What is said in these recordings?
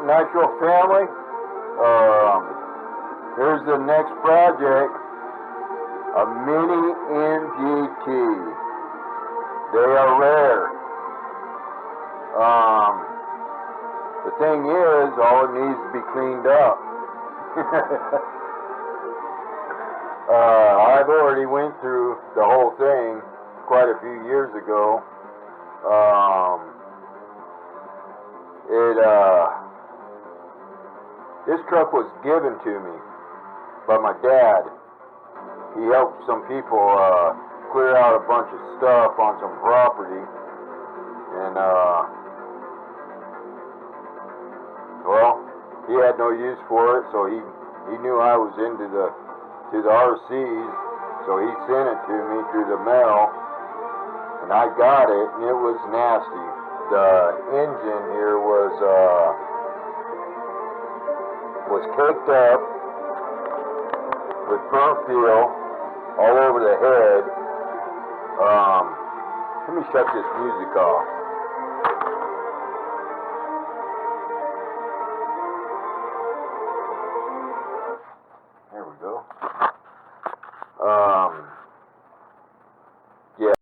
Nitro family. Here's the next project, a mini MGT. They are rare. The thing is, all it needs to be cleaned up. I've already went through the whole thing quite a few years ago. This truck was given to me by my dad. He helped some people clear out a bunch of stuff on some property, and well, he had no use for it, so he knew I was into the RCs, so he sent it to me through the mail, and I got it, and it was nasty. The engine here was caked up with burnt fuel all over the head. Let me shut this music off. There we go. Yeah.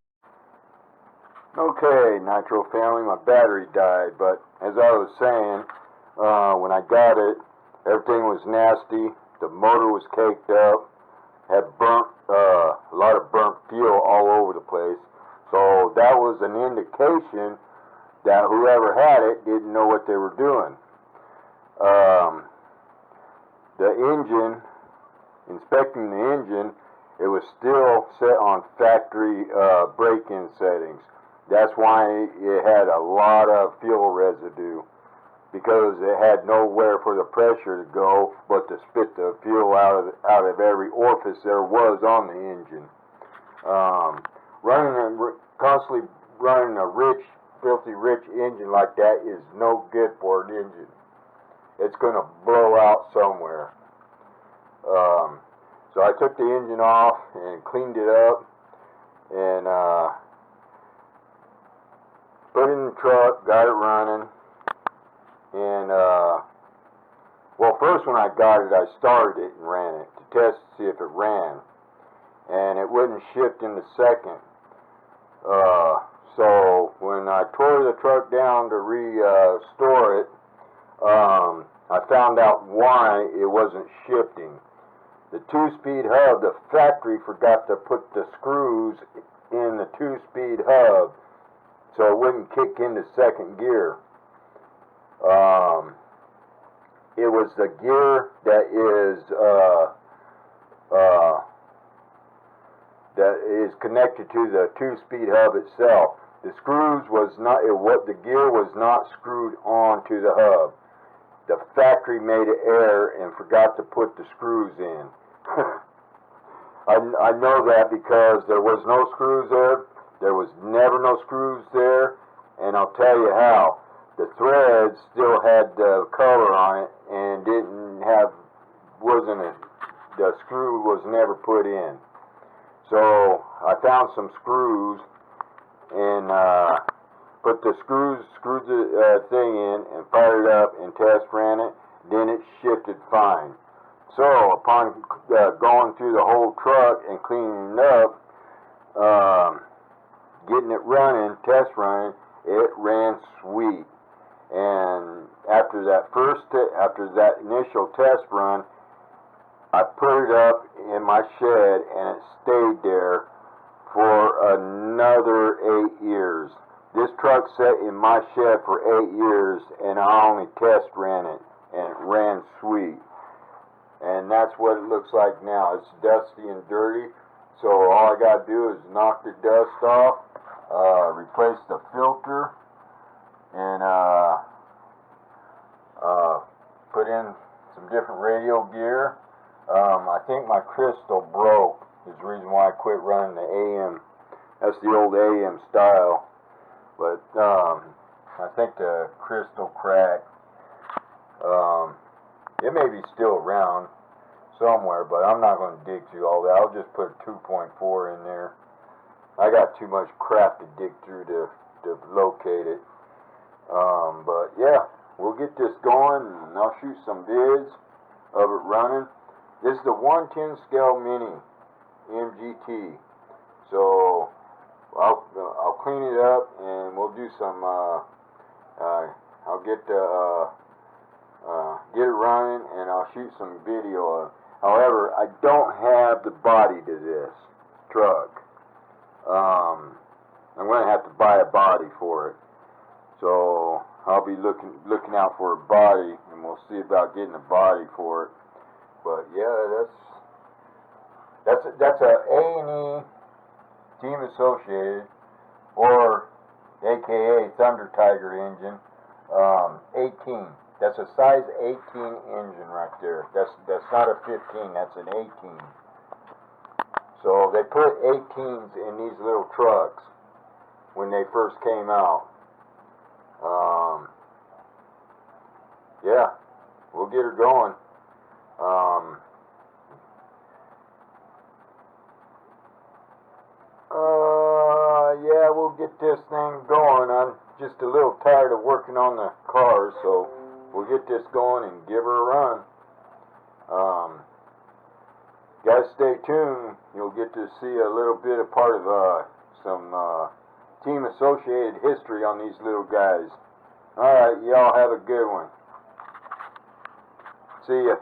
Okay, Nitro family, my battery died, but as I was saying, when I got it, everything was nasty. The motor was caked up, had a lot of burnt fuel all over the place. So that was an indication that whoever had it didn't know what they were doing. The engine, inspecting the engine, it was still set on factory break-in settings. That's why it had a lot of fuel residue, because it had nowhere for the pressure to go but to spit the fuel out of every orifice there was on the engine. Constantly running a filthy rich engine like that is no good for an engine. It's going to blow out somewhere. So I took the engine off and cleaned it up and put it in the truck, got it running. And, well, first when I got it, I started it and ran it to test to see if it ran. And it wouldn't shift in the second. So when I tore the truck down to restore it, I found out why it wasn't shifting. The 2-speed hub, the factory forgot to put the screws in the 2-speed hub so it wouldn't kick into second gear. It was the gear that is connected to the 2-speed hub itself. The screws was not, the gear was not screwed onto the hub. The factory made an error and forgot to put the screws in. I know that because there was no screws there. There was never no screws there, and I'll tell you how. The thread still had the color on it and the screw was never put in. So I found some screws and put the screwed the thing in and fired it up and test ran it. Then it shifted fine. So upon going through the whole truck and cleaning it up, getting it running, test running, it ran sweet. And after that initial test run, I put it up in my shed and it stayed there for another 8 years. This truck sat in my shed for 8 years and I only test ran it and it ran sweet. And that's what it looks like now. It's dusty and dirty, so all I got to do is knock the dust off, replace the filter, and put in some different radio gear. I think my crystal broke is the reason why I quit running the AM. That's the old AM style. But I think the crystal cracked. It may be still around somewhere, but I'm not going to dig through all that. I'll just put a 2.4 in there. I got too much crap to dig through to locate it. But yeah, we'll get this going, and I'll shoot some vids of it running. This is the 110 scale mini MGT. So I'll clean it up, and we'll do some. I'll get it running, and I'll shoot some video. However, I don't have the body to this truck. I'm going to have to buy a body for it. So I'll be looking out for a body, and we'll see about getting a body for it. But yeah, that's a A&E Team Associated, or AKA Thunder Tiger engine, 18. That's a size 18 engine right there. That's not a 15. That's an 18. So they put 18s in these little trucks when they first came out. Yeah, we'll get her going. Yeah, we'll get this thing going. I'm just a little tired of working on the cars, so we'll get this going and give her a run. Guys, stay tuned. You'll get to see a little bit of part of some Team Associated history on these little guys. Alright, y'all have a good one. See ya.